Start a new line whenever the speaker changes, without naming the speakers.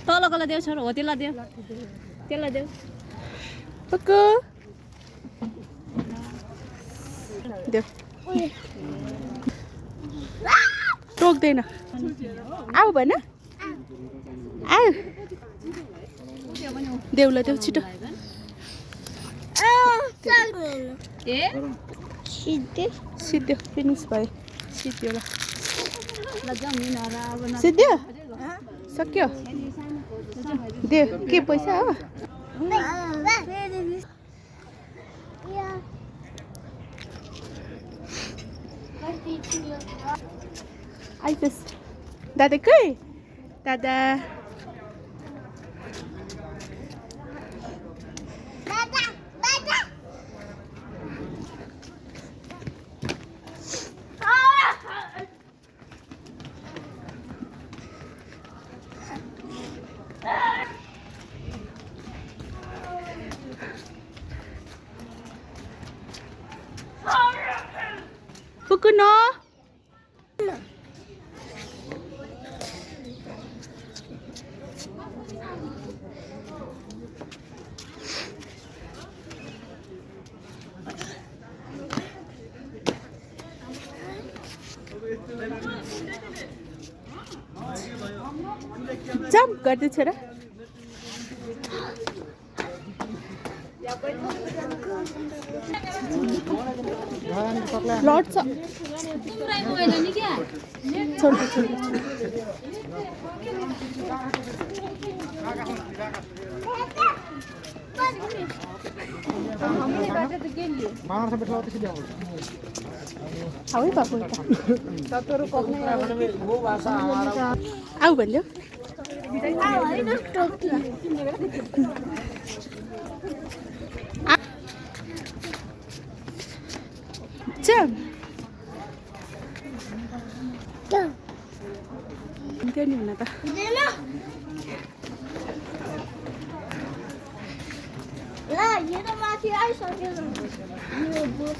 तलकोलाई देऊ छोरो हो त्यसलाई देऊ त्यसलाई देऊ
पक्को देऊ टोक्दैन आऊ भन आऊ देउला देऊ छिटो
ए
सिद्धो फिनिस भयो सिद्धो ल
ल जमिन हरा अब न
सिद्धो सक्यो देऊ के पैसा हो आइपुस दादा कहाँ दादा Buku no. Jump गर्दै छ र लड्छ छोड्छु आऊ बाबु आऊ भन्यो Jump. Dia ni mana tak?
Lah, ये तो माथि आइसक्यो नि यो बुक